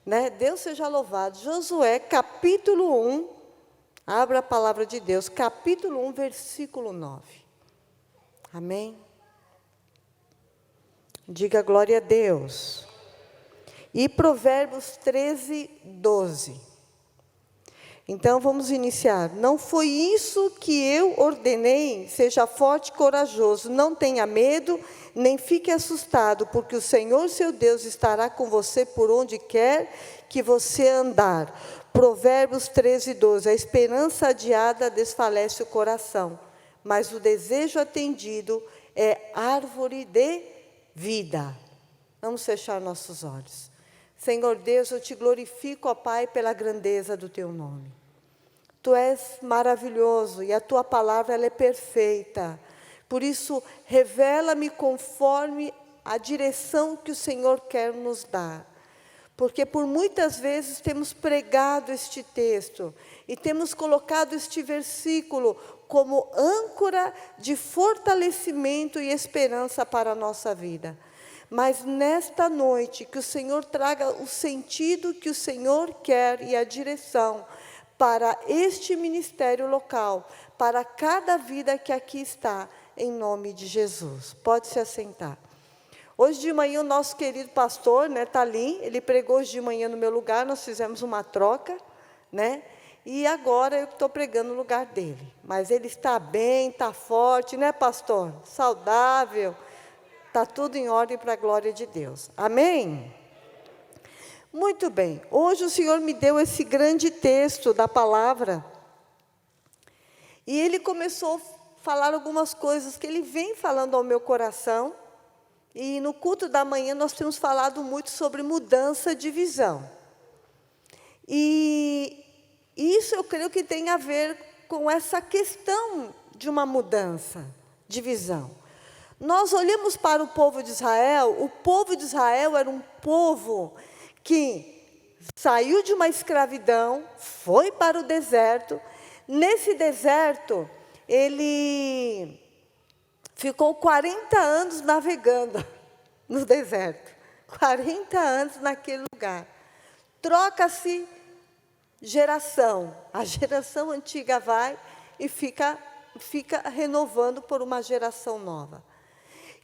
né? Deus seja louvado. Josué, capítulo 1, abra a palavra de Deus, capítulo 1, versículo 9. Amém? Diga glória a Deus. E Provérbios 13, 12. Então, vamos iniciar. Não foi isso que eu ordenei? Seja forte e corajoso, não tenha medo, nem fique assustado, porque o Senhor, seu Deus, estará com você por onde quer que você andar. Provérbios 13, 12. A esperança adiada desfalece o coração, mas o desejo atendido é árvore de vida. Vamos fechar nossos olhos. Senhor Deus, eu te glorifico, ó Pai, pela grandeza do teu nome. Tu és maravilhoso e a tua palavra ela é perfeita. Por isso, revela-me conforme a direção que o Senhor quer nos dar. Porque por muitas vezes temos pregado este texto e temos colocado este versículo como âncora de fortalecimento e esperança para a nossa vida. Mas nesta noite, que o Senhor traga o sentido que o Senhor quer e a direção para este ministério local, para cada vida que aqui está, em nome de Jesus. Pode se assentar. Hoje de manhã o nosso querido pastor, né, Talim, ele pregou hoje de manhã no meu lugar, nós fizemos uma troca, né? E agora eu estou pregando no lugar dele. Mas ele está bem, está forte, né, pastor? Saudável. Está tudo em ordem para a glória de Deus. Amém? Muito bem. Hoje o Senhor me deu esse grande texto da palavra. E Ele começou a falar algumas coisas que Ele vem falando ao meu coração. E no culto da manhã nós temos falado muito sobre mudança de visão. E isso eu creio que tem a ver com essa questão de uma mudança de visão. Nós olhamos para o povo de Israel era um povo que saiu de uma escravidão, foi para o deserto. Nesse deserto, ele ficou 40 anos navegando no deserto. 40 anos naquele lugar. Troca-se geração. A geração antiga vai e fica renovando por uma geração nova.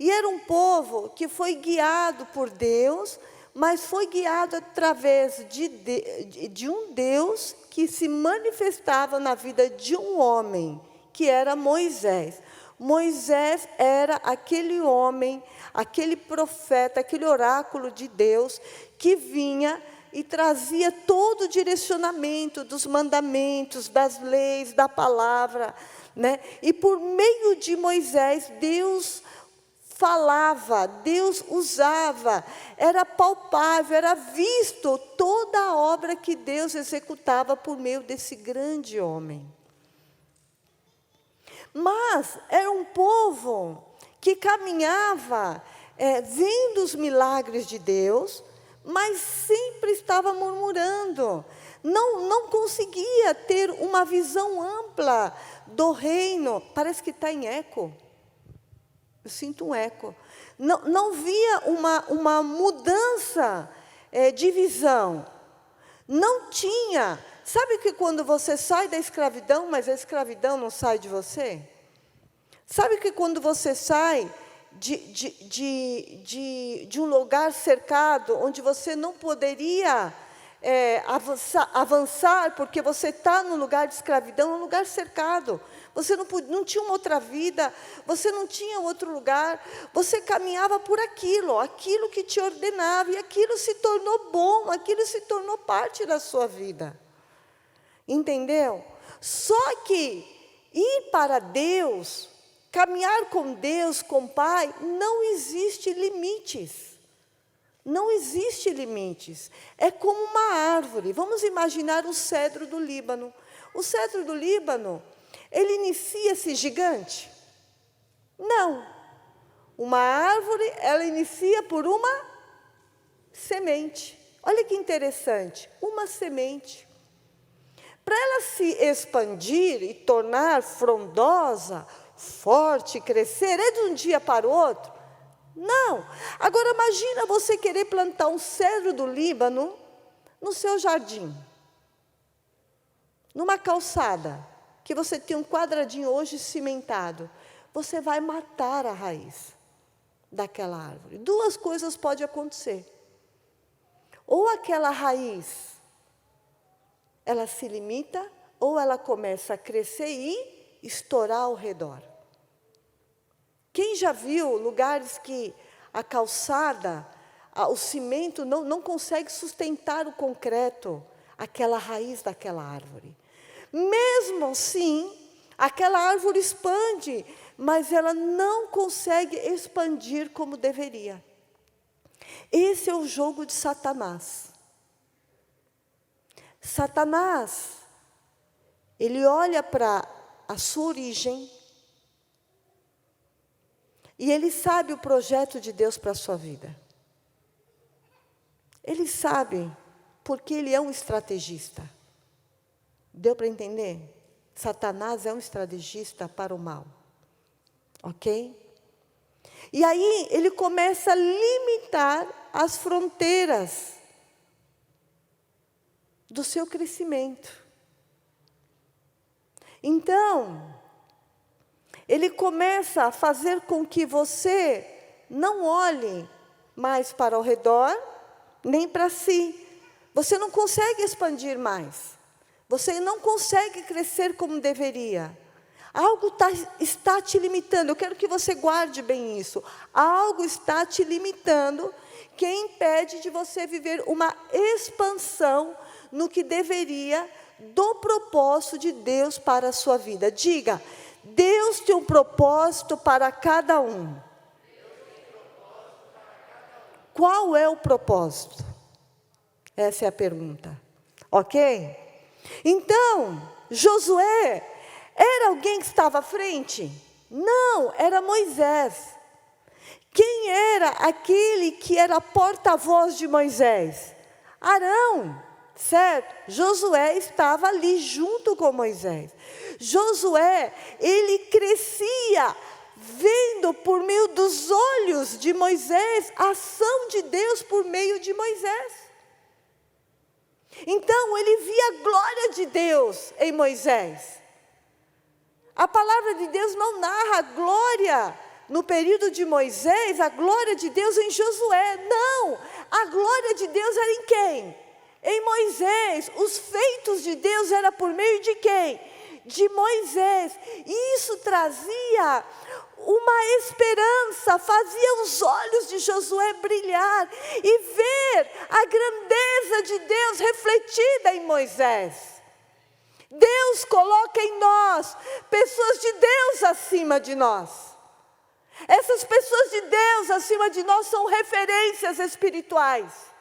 E era um povo que foi guiado por Deus, mas foi guiado através de um Deus que se manifestava na vida de um homem, que era Moisés. Moisés era aquele homem, aquele profeta, aquele oráculo de Deus, que vinha e trazia todo o direcionamento dos mandamentos, das leis, da palavra, né? E por meio de Moisés, Deus falava, Deus usava, era palpável, era visto toda a obra que Deus executava por meio desse grande homem. Mas era um povo que caminhava, vendo os milagres de Deus, mas sempre estava murmurando, não conseguia ter uma visão ampla do reino. Parece que está em eco. Eu sinto um eco. Não via uma mudança de visão. Não tinha. Sabe que quando você sai da escravidão, mas a escravidão não sai de você? Sabe que quando você sai de um lugar cercado, onde você não poderia avançar, porque você está no lugar de escravidão, um lugar cercado. Você não tinha uma outra vida, você não tinha outro lugar, você caminhava por aquilo que te ordenava, e aquilo se tornou bom, aquilo se tornou parte da sua vida. Entendeu? Só que ir para Deus, caminhar com Deus, com o Pai, não existe limites. Não existe limites. É como uma árvore. Vamos imaginar o cedro do Líbano. O cedro do Líbano, ele inicia-se gigante? Não. Uma árvore, ela inicia por uma semente. Olha que interessante, uma semente. Para ela se expandir e tornar frondosa, forte, crescer, é de um dia para o outro? Não. Agora imagina você querer plantar um cedro do Líbano no seu jardim, numa calçada, que você tem um quadradinho hoje cimentado, você vai matar a raiz daquela árvore. Duas coisas podem acontecer. Ou aquela raiz, ela se limita, ou ela começa a crescer e estourar ao redor. Quem já viu lugares que a calçada, o cimento não consegue sustentar o concreto, aquela raiz daquela árvore? Mesmo assim, aquela árvore expande, mas ela não consegue expandir como deveria. Esse é o jogo de Satanás. Satanás, ele olha para a sua origem e ele sabe o projeto de Deus para a sua vida. Ele sabe, porque ele é um estrategista. Deu para entender? Satanás é um estrategista para o mal. Ok? E aí ele começa a limitar as fronteiras do seu crescimento. Então, ele começa a fazer com que você não olhe mais para o redor, nem para si. Você não consegue expandir mais. Você não consegue crescer como deveria. Algo está te limitando. Eu quero que você guarde bem isso. Algo está te limitando, que impede de você viver uma expansão no que deveria, do propósito de Deus para a sua vida. Diga, Deus tem um propósito para cada um. Qual é o propósito? Essa é a pergunta. Ok? Então, Josué era alguém que estava à frente? Não, era Moisés. Quem era aquele que era porta-voz de Moisés? Arão, certo? Josué estava ali junto com Moisés. Josué, ele crescia vendo por meio dos olhos de Moisés a ação de Deus por meio de Moisés. Então, ele via a glória de Deus em Moisés. A palavra de Deus não narra a glória no período de Moisés, a glória de Deus em Josué. Não, a glória de Deus era em quem? Em Moisés. Os feitos de Deus eram por meio de quem? De Moisés. E isso trazia uma esperança, fazia os olhos de Josué brilhar e ver a grandeza de Deus refletida em Moisés. Deus coloca em nós pessoas de Deus acima de nós. Essas pessoas de Deus acima de nós são referências espirituais.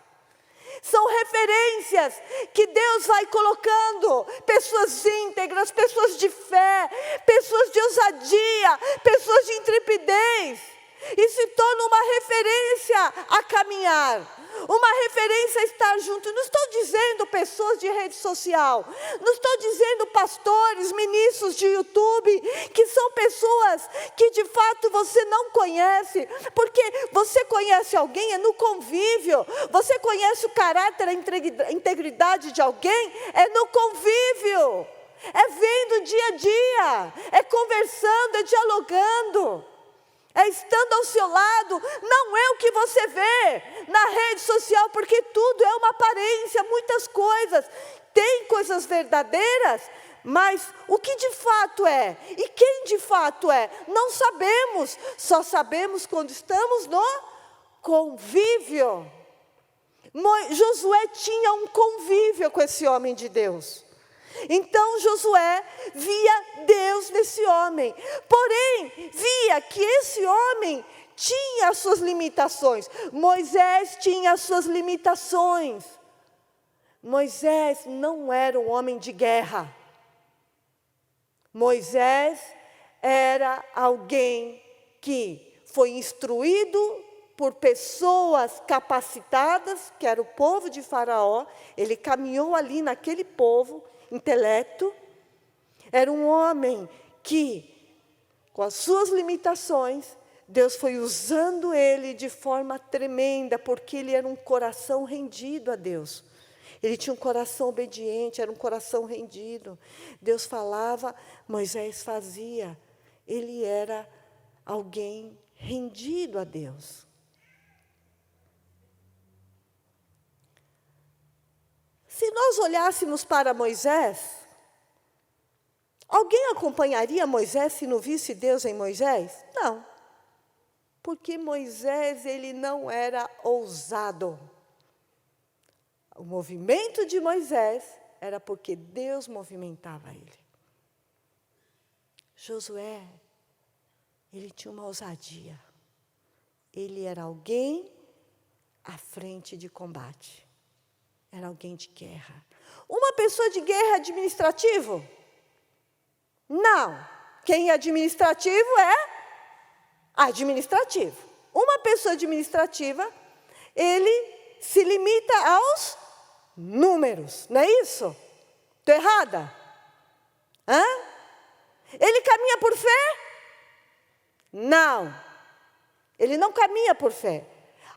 São referências que Deus vai colocando, pessoas íntegras, pessoas de fé, pessoas de ousadia, pessoas de intrepidez. E se torna uma referência a caminhar, uma referência a estar junto. Não estou dizendo pessoas de rede social, não estou dizendo pastores, ministros de YouTube, que são pessoas que de fato você não conhece, porque você conhece alguém é no convívio, você conhece o caráter, a integridade de alguém é no convívio, é vendo dia a dia, é conversando, é dialogando. É estando ao seu lado, não é o que você vê na rede social, porque tudo é uma aparência, muitas coisas. Tem coisas verdadeiras, mas o que de fato é? E quem de fato é? Não sabemos, só sabemos quando estamos no convívio. Josué tinha um convívio com esse homem de Deus. Então Josué via Deus nesse homem, porém via que esse homem tinha as suas limitações. Moisés tinha as suas limitações. Moisés não era um homem de guerra. Moisés era alguém que foi instruído por pessoas capacitadas, que era o povo de Faraó. Ele caminhou ali naquele povo, intelecto. Era um homem que, com as suas limitações, Deus foi usando ele de forma tremenda, porque ele era um coração rendido a Deus. Ele tinha um coração obediente, era um coração rendido. Deus falava, Moisés fazia. Ele era alguém rendido a Deus. Se nós olhássemos para Moisés, alguém acompanharia Moisés se não visse Deus em Moisés? Não. Porque Moisés, ele não era ousado. O movimento de Moisés era porque Deus movimentava ele. Josué, ele tinha uma ousadia. Ele era alguém à frente de combate. Era alguém de guerra. Uma pessoa de guerra administrativo? Não. Quem é administrativo é administrativo. Uma pessoa administrativa, ele se limita aos números, não é isso? Estou errada? Hã? Ele caminha por fé? Não. Ele não caminha por fé.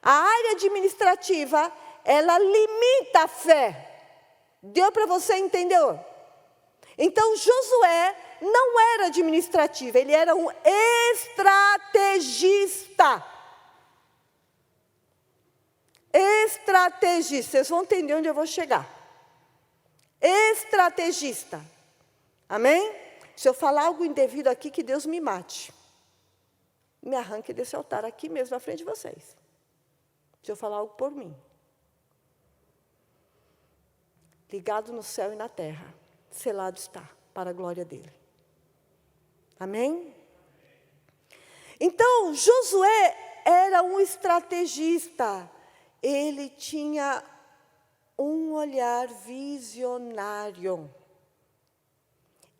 A área administrativa, ela limita a fé. Deu para você entender? Então, Josué não era administrativo, ele era um estrategista. Estrategista, vocês vão entender onde eu vou chegar. Estrategista. Amém? Se eu falar algo indevido aqui, que Deus me mate. Me arranque desse altar aqui mesmo, na frente de vocês. Se eu falar algo por mim. Ligado no céu e na terra, selado está, para a glória dele. Amém? Então, Josué era um estrategista. Ele tinha um olhar visionário.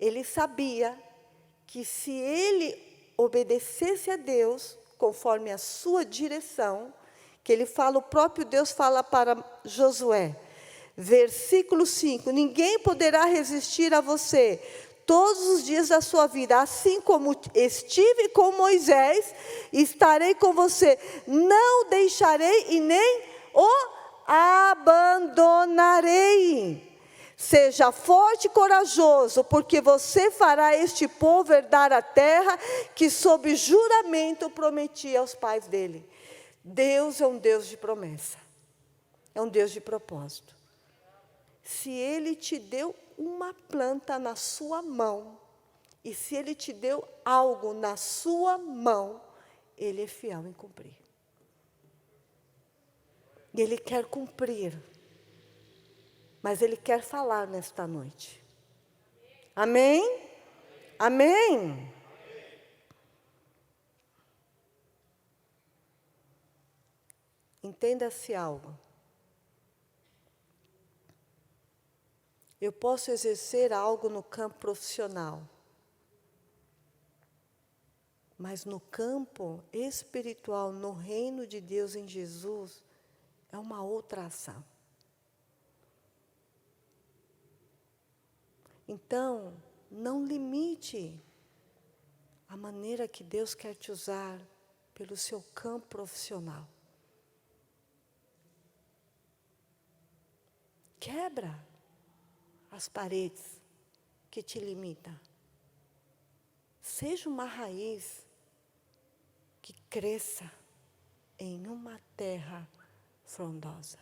Ele sabia que se ele obedecesse a Deus, conforme a sua direção, que ele fala, o próprio Deus fala para Josué, versículo 5, ninguém poderá resistir a você todos os dias da sua vida, assim como estive com Moisés, estarei com você, não deixarei e nem o abandonarei. Seja forte e corajoso, porque você fará este povo herdar a terra que sob juramento prometi aos pais dele. Deus é um Deus de promessa, é um Deus de propósito. Se Ele te deu uma planta na sua mão, e se Ele te deu algo na sua mão, Ele é fiel em cumprir. E Ele quer cumprir, mas Ele quer falar nesta noite. Amém? Amém? Entenda-se algo. Eu posso exercer algo no campo profissional, mas no campo espiritual, no reino de Deus em Jesus, é uma outra ação. Então, não limite a maneira que Deus quer te usar pelo seu campo profissional. Quebra as paredes que te limitam. Seja uma raiz que cresça em uma terra frondosa.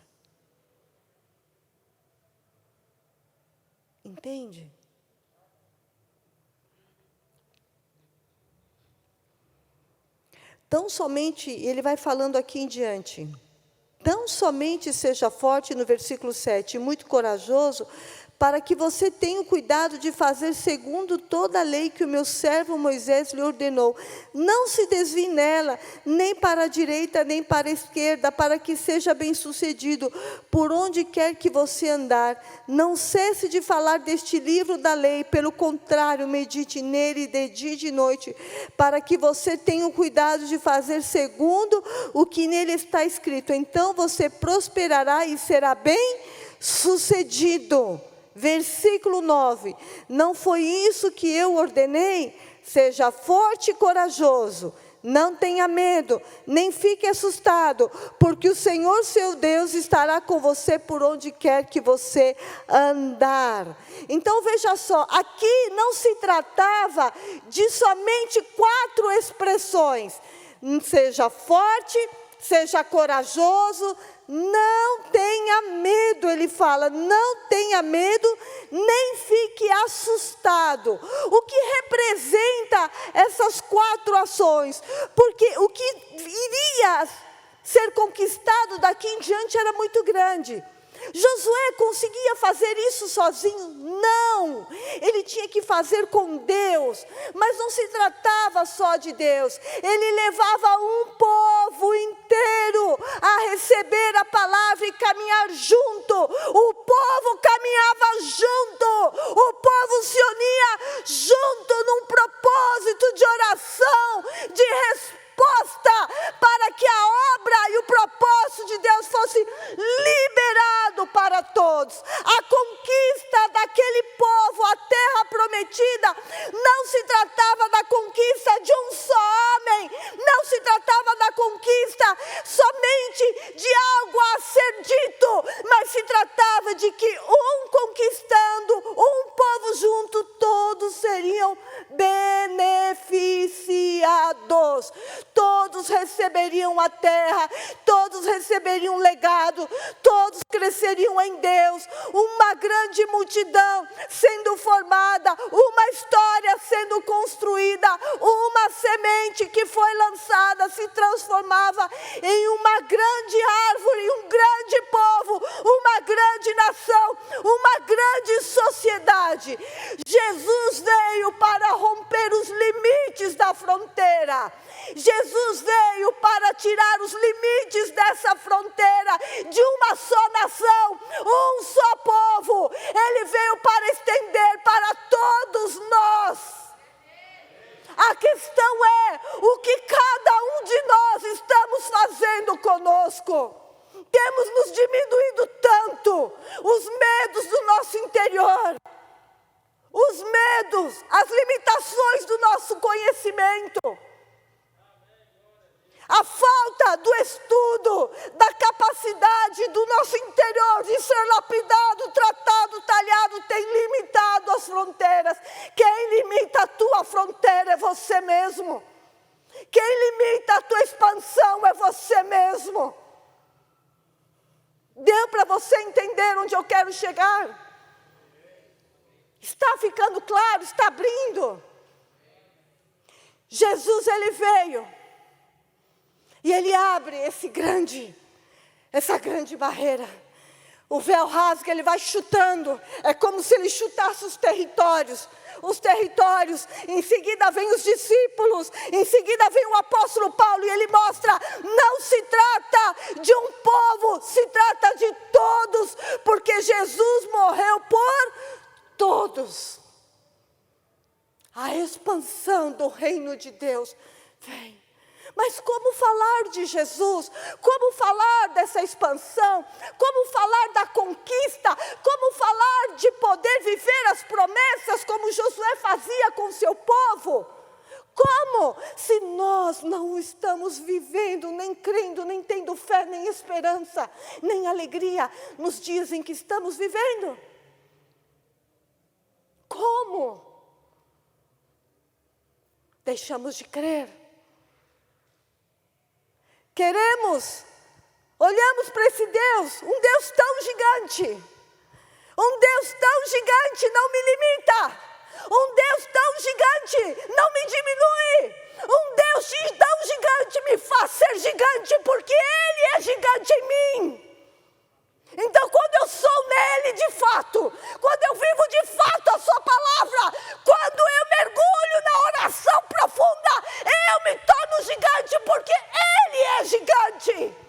Entende? Tão somente, ele vai falando aqui em diante, tão somente seja forte no versículo 7, muito corajoso, para que você tenha o cuidado de fazer segundo toda a lei que o meu servo Moisés lhe ordenou. Não se desvie nela, nem para a direita, nem para a esquerda, para que seja bem-sucedido, por onde quer que você andar. Não cesse de falar deste livro da lei, pelo contrário, medite nele de dia e de noite, para que você tenha o cuidado de fazer segundo o que nele está escrito. Então você prosperará e será bem-sucedido. Versículo 9, não foi isso que eu ordenei? Seja forte e corajoso, Não tenha medo, nem fique assustado, porque o Senhor seu Deus estará com você por onde quer que você andar. Então veja só, aqui não se tratava de somente 4 expressões. Seja forte, seja corajoso, não tenha medo, ele fala, não tenha medo, nem fique assustado. O que representa essas 4 ações? Porque o que iria ser conquistado daqui em diante era muito grande. Josué conseguia fazer isso sozinho? Não, ele tinha que fazer com Deus, mas não se tratava só de Deus, ele levava um povo inteiro a receber a palavra e caminhar junto, o povo caminhava junto, o povo se unia junto num propósito de oração, de resposta, para que a obra e o propósito de Deus fosse liberado para todos. A conquista daquele povo, a terra prometida, não se tratava da conquista de um só homem, não se tratava da conquista somente de algo a ser dito, mas se tratava de que um conquistando, um povo junto, todos seriam beneficiados. Todos receberiam a terra, todos receberiam um legado, todos cresceriam em Deus, uma grande multidão sendo formada, uma história sendo construída, uma semente que foi lançada se transformava em uma grande árvore, um grande povo, uma grande nação, uma grande sociedade. Jesus veio para romper os limites da fronteira. Jesus veio para tirar os limites dessa fronteira, de uma só nação, um só povo. Ele veio para estender para todos nós. A questão é o que cada um de nós estamos fazendo conosco. Temos nos diminuído tanto, os medos do nosso interior, os medos, as limitações do nosso conhecimento, a falta do estudo, da capacidade do nosso interior de ser lapidado, tratado, talhado, tem limitado as fronteiras. Quem limita a tua fronteira é você mesmo. Quem limita a tua expansão é você mesmo. Deu para você entender onde eu quero chegar? Está ficando claro? Está abrindo? Jesus, ele veio. E ele abre essa grande barreira. O véu rasga, ele vai chutando. É como se ele chutasse os territórios. Os territórios, em seguida vem os discípulos, em seguida vem o apóstolo Paulo e ele mostra, não se trata de um povo, se trata de todos, porque Jesus morreu por todos. A expansão do reino de Deus vem. Mas como falar de Jesus? Como falar dessa expansão? Como falar da conquista? Como falar de poder viver as promessas como Josué fazia com seu povo? Como? Se nós não estamos vivendo, nem crendo, nem tendo fé, nem esperança, nem alegria nos dias em que estamos vivendo. Como? Deixamos de crer. Olhamos para esse Deus, um Deus tão gigante. Um Deus tão gigante não me limita. Um Deus tão gigante não me diminui. Um Deus tão gigante me faz ser gigante, porque Ele é gigante em mim. Então, quando eu sou nele de fato, quando eu vivo de fato a sua palavra, quando eu mergulho na oração profunda, eu me torno gigante, porque Ele é gigante.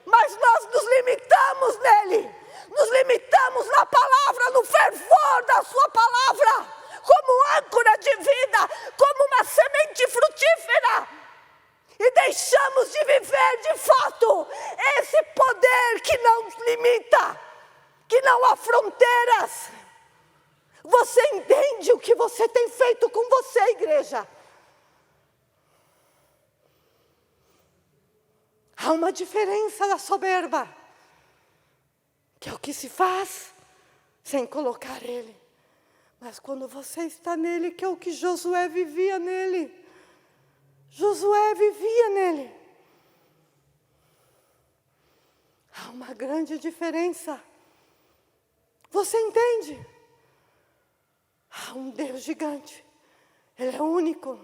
Mas nós nos limitamos nele, nos limitamos na palavra, no fervor da sua palavra, como âncora de vida, como uma semente frutífera. E deixamos de viver de fato esse poder que não limita, que não há fronteiras. Você entende o que você tem feito com você, igreja? Há uma diferença da soberba, que é o que se faz sem colocar Ele. Mas quando você está nele, que é o que Josué vivia nele. Josué vivia nele. Há uma grande diferença. Você entende? Há um Deus gigante. Ele é único.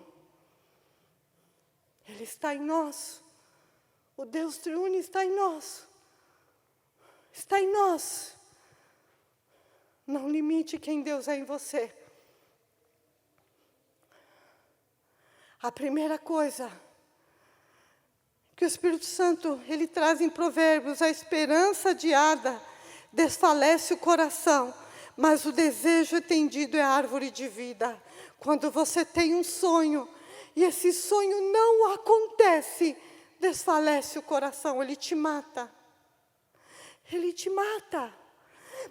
Ele está em nós. O Deus triuno está em nós. Está em nós. Não limite quem Deus é em você. A primeira coisa que o Espírito Santo, ele traz em Provérbios, a esperança adiada desfalece o coração, mas o desejo etendido é árvore de vida. Quando você tem um sonho, e esse sonho não acontece, desfalece o coração, ele te mata. Ele te mata.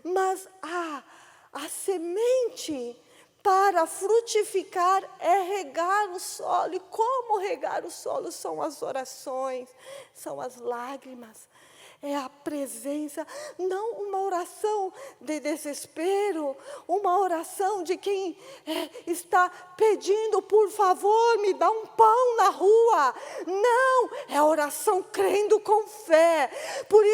Mas a semente para frutificar é regar o solo. E como regar o solo? São as orações, são as lágrimas, é a presença. Não uma oração de desespero, uma oração de quem está pedindo, por favor, me dá um pão na rua. Não, é a oração crendo com fé. Por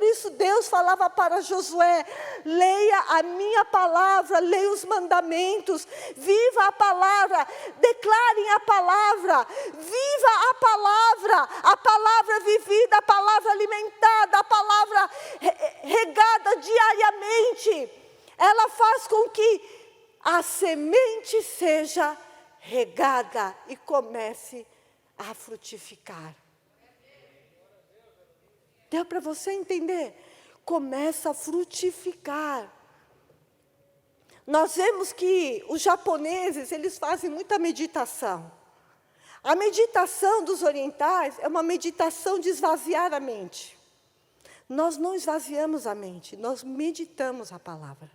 isso Deus falava para Josué: leia a minha palavra, leia os mandamentos, viva a palavra, declarem a palavra, viva a palavra vivida, a palavra alimentada, a palavra regada diariamente. Ela faz com que a semente seja regada e comece a frutificar. Deu para você entender? Começa a frutificar. Nós vemos que os japoneses, eles fazem muita meditação. A meditação dos orientais é uma meditação de esvaziar a mente. Nós não esvaziamos a mente, nós meditamos a palavra.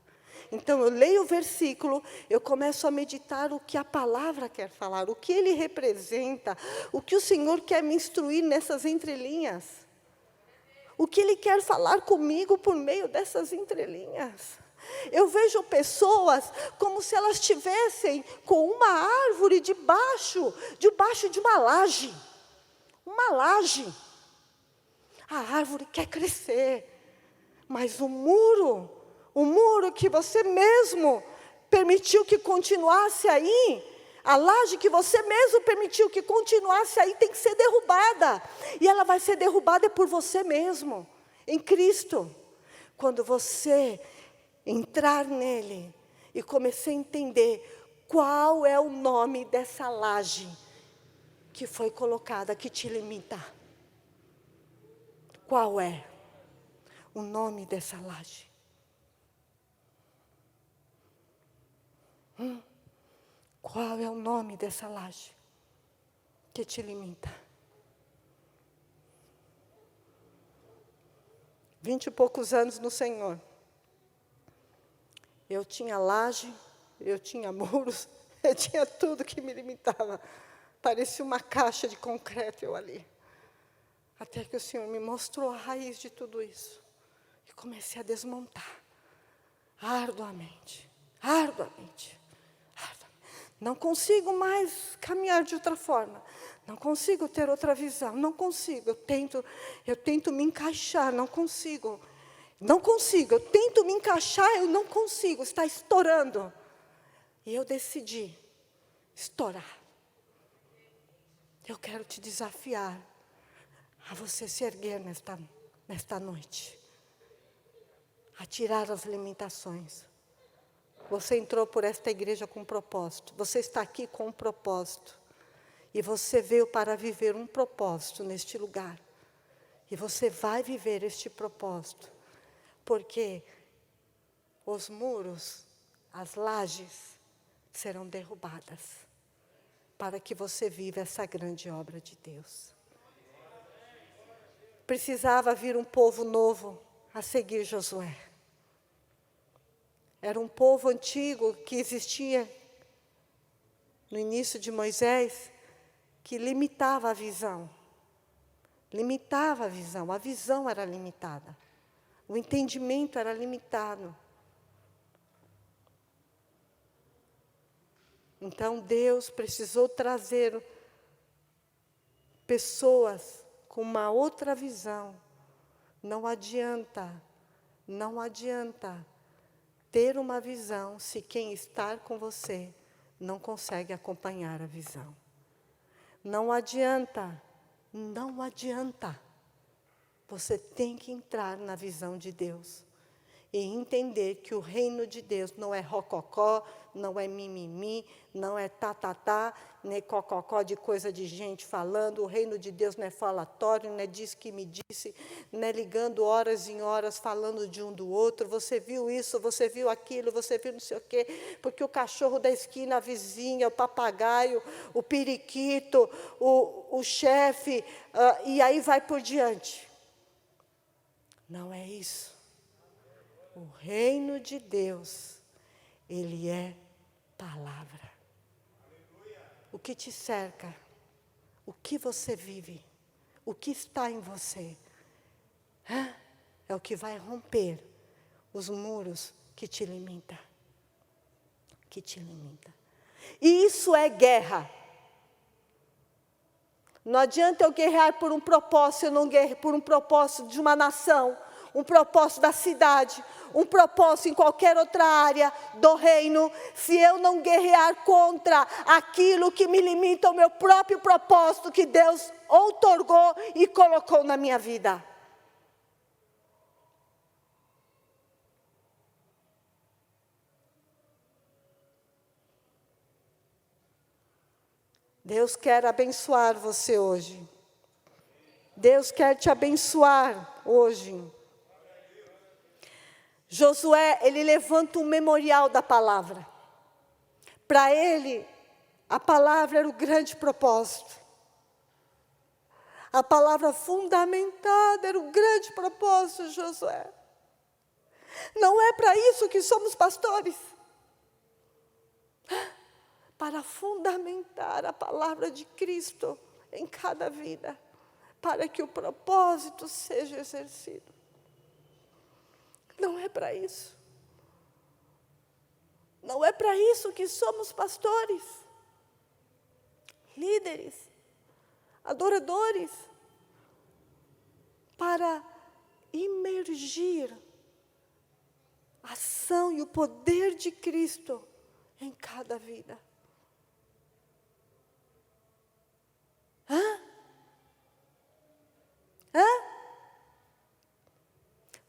Então, eu leio o versículo, eu começo a meditar o que a palavra quer falar, o que ele representa, o que o Senhor quer me instruir nessas entrelinhas. O que Ele quer falar comigo por meio dessas entrelinhas. Eu vejo pessoas como se elas estivessem com uma árvore debaixo de uma laje. Uma laje. A árvore quer crescer, mas o muro que você mesmo permitiu que continuasse aí, a laje que você mesmo permitiu que continuasse aí, tem que ser derrubada. E ela vai ser derrubada por você mesmo, em Cristo. Quando você entrar nele e começar a entender qual é o nome dessa laje que foi colocada, que te limita. Qual é o nome dessa laje? Qual é o nome dessa laje que te limita? 20 e poucos anos no Senhor. Eu tinha laje, eu tinha muros, eu tinha tudo que me limitava. Parecia uma caixa de concreto eu ali. Até que o Senhor me mostrou a raiz de tudo isso. E comecei a desmontar. Arduamente. Não consigo mais caminhar de outra forma. Não consigo ter outra visão. Não consigo. Eu tento me encaixar. Não consigo. Eu tento me encaixar. Eu não consigo. Está estourando. E eu decidi estourar. Eu quero te desafiar a você se erguer nesta noite. A tirar as limitações. Você entrou por esta igreja com um propósito. Você está aqui com um propósito. E você veio para viver um propósito neste lugar. E você vai viver este propósito. Porque os muros, as lajes, serão derrubadas. Para que você viva essa grande obra de Deus. Precisava vir um povo novo a seguir Josué. Era um povo antigo que existia no início de Moisés, que limitava a visão. limitava a visão era limitada, o entendimento era limitado. Então Deus precisou trazer pessoas com uma outra visão. Não adianta ter uma visão se quem está com você não consegue acompanhar a visão. Não adianta. Você tem que entrar na visão de Deus e entender que o reino de Deus não é rococó, não é mimimi, não é tá, nem cococó de coisa de gente falando. O reino de Deus não é falatório, não é diz que me disse, não é ligando horas em horas falando de um do outro. Você viu isso, você viu aquilo, você viu não sei o quê, porque o cachorro da esquina, a vizinha, o papagaio, o periquito, o chefe, e aí vai por diante. Não é isso. O reino de Deus, ele é palavra. O que te cerca, o que você vive, o que está em você, é o que vai romper os muros que te limitam. E isso é guerra. Não adianta eu guerrear por um propósito, eu não guerreio por um propósito de uma nação, um propósito da cidade, um propósito em qualquer outra área do reino, se eu não guerrear contra aquilo que me limita ao meu próprio propósito que Deus outorgou e colocou na minha vida. Deus quer abençoar você hoje. Deus quer te abençoar hoje. Josué, ele levanta um memorial da palavra. Para ele, a palavra era o grande propósito. A palavra fundamentada era o grande propósito de Josué. Não é para isso que somos pastores. Para fundamentar a palavra de Cristo em cada vida, para que o propósito seja exercido. Não é para isso. Não é para isso que somos pastores, líderes, adoradores, para imergir a ação e o poder de Cristo em cada vida.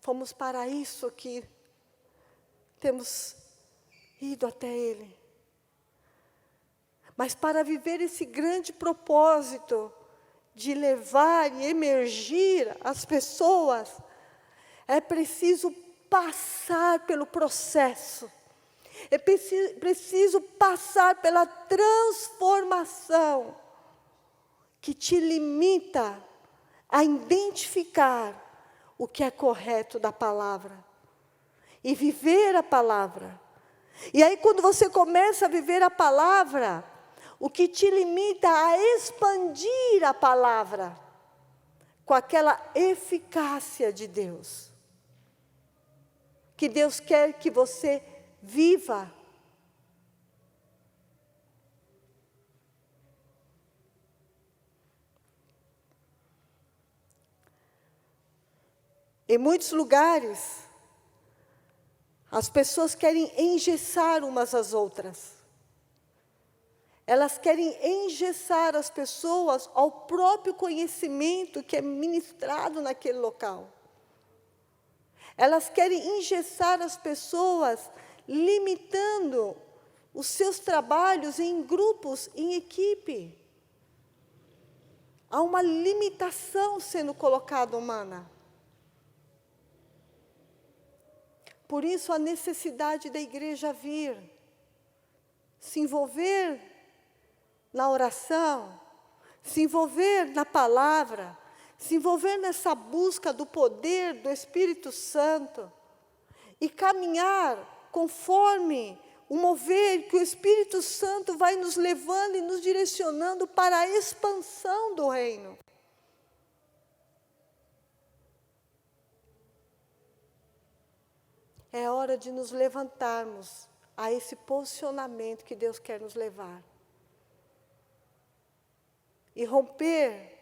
Fomos para isso que temos ido até Ele. Mas para viver esse grande propósito de levar e emergir as pessoas, é preciso passar pelo processo. É preciso passar pela transformação que te limita a identificar o que é correto da palavra e viver a palavra. E aí quando você começa a viver a palavra, o que te limita a expandir a palavra com aquela eficácia de Deus, que Deus quer que você viva. Em muitos lugares, as pessoas querem engessar umas às outras. Elas querem engessar as pessoas ao próprio conhecimento que é ministrado naquele local. Elas querem engessar as pessoas, limitando os seus trabalhos em grupos, em equipe. Há uma limitação sendo colocada humana. Por isso a necessidade da igreja vir, se envolver na oração, se envolver na palavra, se envolver nessa busca do poder do Espírito Santo e caminhar conforme o mover que o Espírito Santo vai nos levando e nos direcionando para a expansão do reino. é hora de nos levantarmos a esse posicionamento que Deus quer nos levar. E romper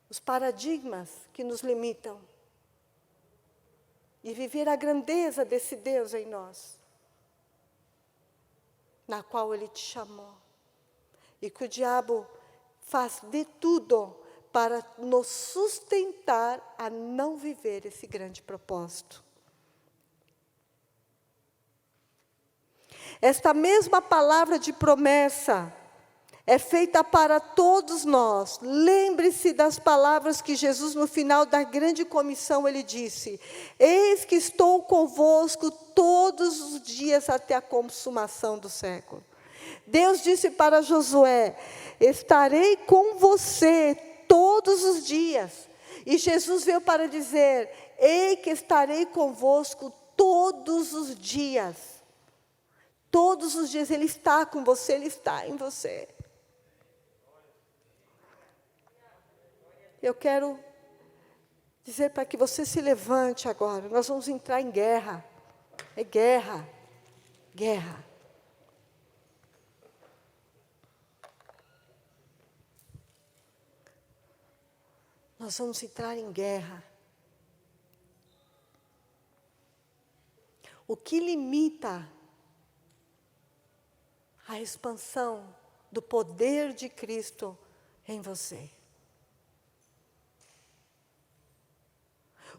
os paradigmas que nos limitam. E viver a grandeza desse Deus em nós, na qual Ele te chamou. E que o diabo faz de tudo para nos sustentar a não viver esse grande propósito. Esta mesma palavra de promessa é feita para todos nós. Lembre-se das palavras que Jesus, no final da grande comissão, Ele disse: eis que estou convosco todos os dias até a consumação do século. Deus disse para Josué: estarei com você todos os dias. E Jesus veio para dizer: ei que estarei convosco todos os dias. Todos os dias Ele está com você, Ele está em você. Eu quero dizer para que você se levante agora. Nós vamos entrar em guerra. É guerra. Guerra. Nós vamos entrar em guerra. O que limita a expansão do poder de Cristo em você?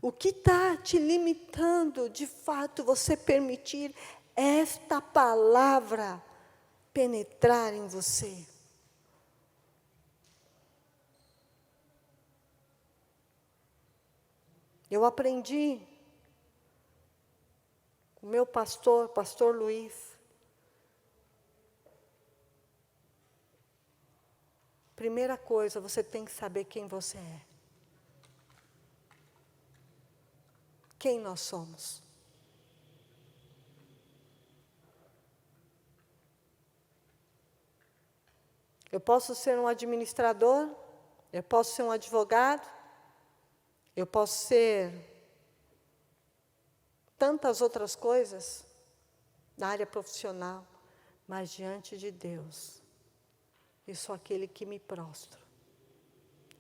O que está te limitando, de fato, você permitir esta palavra penetrar em você? Eu aprendi com o meu pastor Luiz. Primeira coisa, você tem que saber quem você é. Quem nós somos. Eu posso ser um administrador, eu posso ser um advogado, eu posso ser tantas outras coisas na área profissional, mas diante de Deus, eu sou aquele que me prostro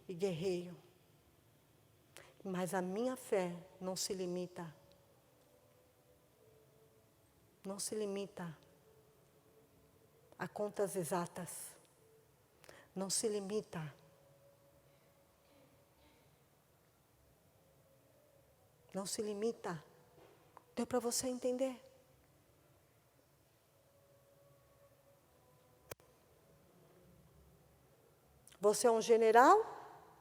e guerreio. Mas a minha fé não se limita. Não se limita a contas exatas. Não se limita Não se limita. Deu para você entender? Você é um general?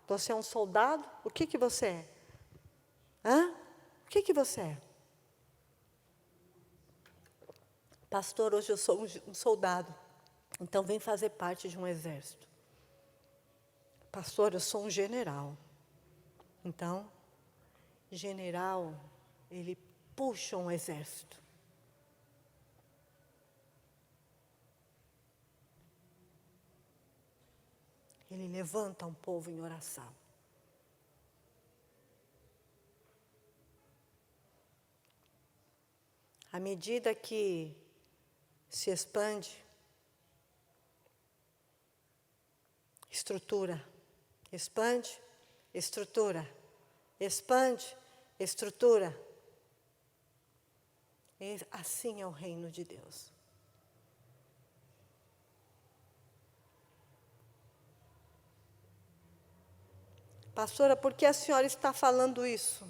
Você é um soldado? O que você é? Hã? O que você é? Pastor, hoje eu sou um soldado. Então vem fazer parte de um exército. Pastor, eu sou um general. Então, general, ele puxa um exército. Ele levanta um povo em oração. À medida que se expande, estrutura, expande, estrutura, expande, estrutura. E assim é o reino de Deus. Pastora, por que a senhora está falando isso?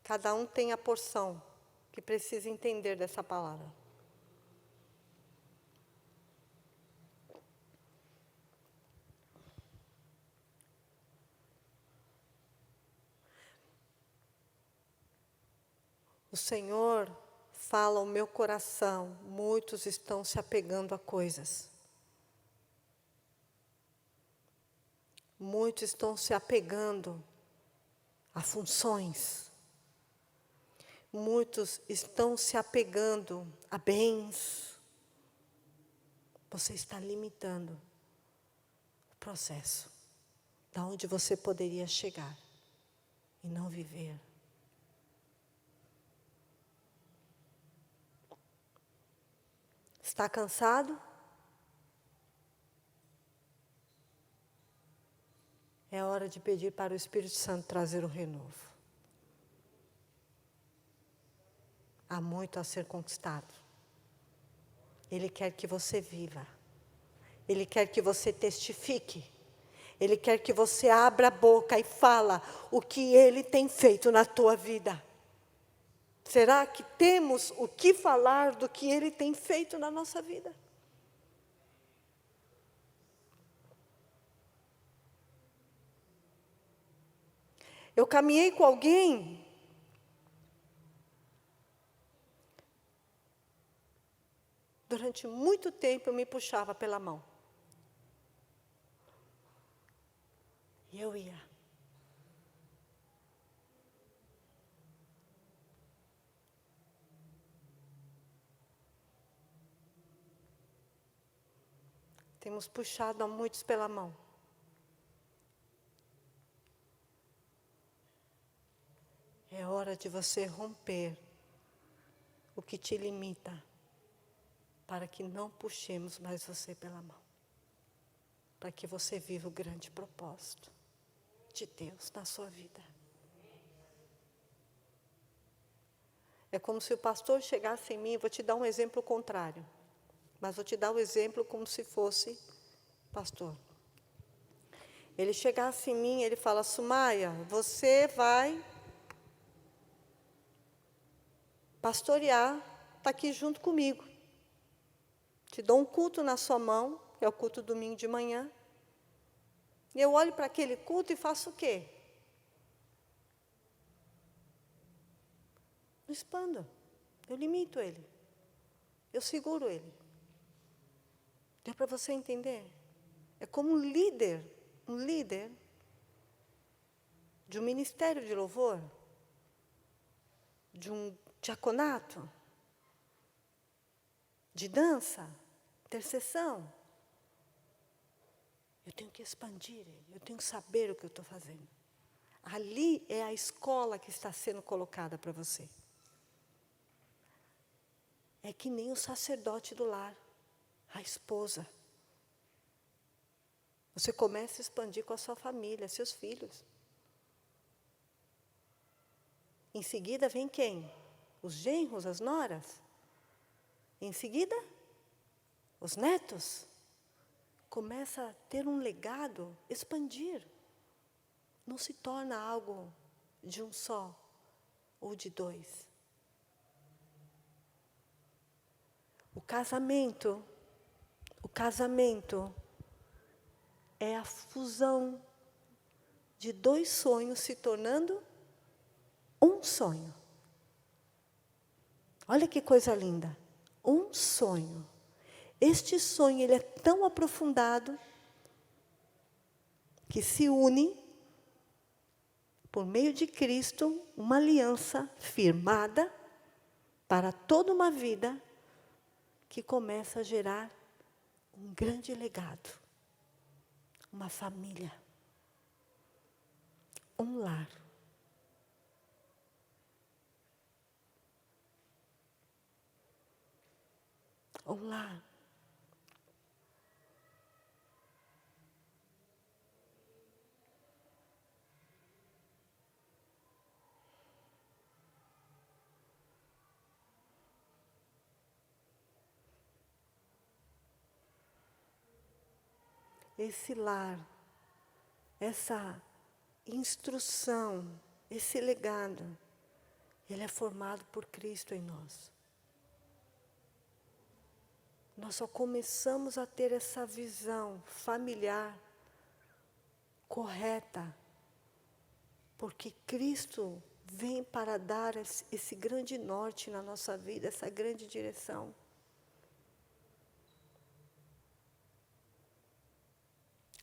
Cada um tem a porção que precisa entender dessa palavra. O Senhor fala ao meu coração, muitos estão se apegando a coisas. Muitos estão se apegando a funções. Muitos estão se apegando a bens. Você está limitando o processo, da onde você poderia chegar e não viver. Está cansado? É hora de pedir para o Espírito Santo trazer o renovo. Há muito a ser conquistado. Ele quer que você viva. Ele quer que você testifique. Ele quer que você abra a boca e fala o que Ele tem feito na tua vida. Será que temos o que falar do que Ele tem feito na nossa vida? Eu caminhei com alguém durante muito tempo, eu me puxava pela mão. E eu ia. Temos puxado a muitos pela mão. É hora de você romper o que te limita, para que não puxemos mais você pela mão. Para que você viva o grande propósito de Deus na sua vida. É como se o pastor chegasse em mim, vou te dar um exemplo contrário, mas vou te dar o exemplo como se fosse pastor. Ele chegasse em mim, ele fala: Sumaia, você vai pastorear, está aqui junto comigo. Te dou um culto na sua mão, que é o culto domingo de manhã. E eu olho para aquele culto e faço o quê? Não expando. Eu limito ele. Eu seguro ele. Deu para você entender? É como um líder de um ministério de louvor, de um diaconato, de dança, intercessão. Eu tenho que expandir ele, eu tenho que saber o que eu estou fazendo. Ali é a escola que está sendo colocada para você. É que nem o sacerdote do lar, a esposa. Você começa a expandir com a sua família, seus filhos. Em seguida vem quem? Os genros, as noras. Em seguida, os netos. Começa a ter um legado, expandir. Não se torna algo de um só ou de dois. O casamento é a fusão de dois sonhos se tornando um sonho. Olha que coisa linda. Um sonho. Este sonho, ele é tão aprofundado que se une, por meio de Cristo, uma aliança firmada para toda uma vida que começa a gerar um grande legado, uma família, um lar. Um lar. Esse lar, essa instrução, esse legado, ele é formado por Cristo em nós. Nós só começamos a ter essa visão familiar correta, porque Cristo vem para dar esse grande norte na nossa vida, essa grande direção.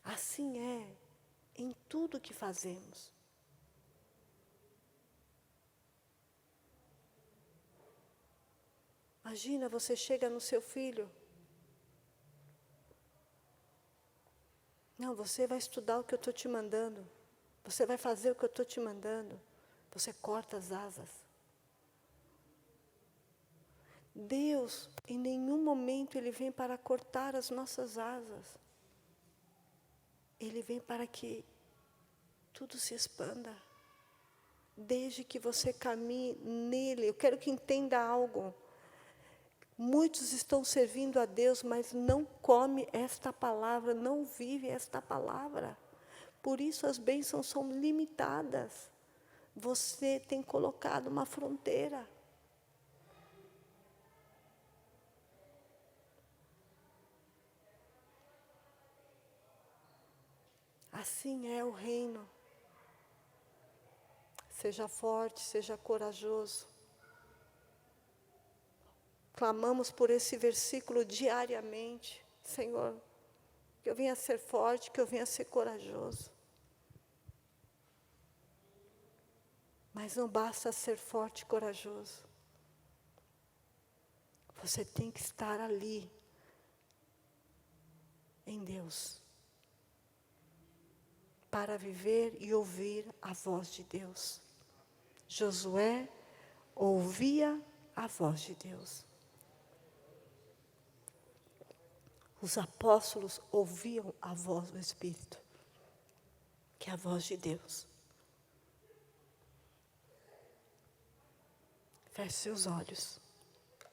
Assim é em tudo que fazemos. Imagina, você chega no seu filho. Não, você vai estudar o que eu estou te mandando. Você vai fazer o que eu estou te mandando. Você corta as asas. Deus, em nenhum momento, Ele vem para cortar as nossas asas. Ele vem para que tudo se expanda. Desde que você caminhe nele. Eu quero que entenda algo. Muitos estão servindo a Deus, mas não come esta palavra, não vive esta palavra. Por isso as bênçãos são limitadas. Você tem colocado uma fronteira. Assim é o reino. Seja forte, seja corajoso. Clamamos por esse versículo diariamente. Senhor, que eu venha ser forte, que eu venha ser corajoso. Mas não basta ser forte e corajoso. Você tem que estar ali, em Deus, para viver e ouvir a voz de Deus. Josué ouvia a voz de Deus. Os apóstolos ouviam a voz do Espírito, que é a voz de Deus. Feche seus olhos.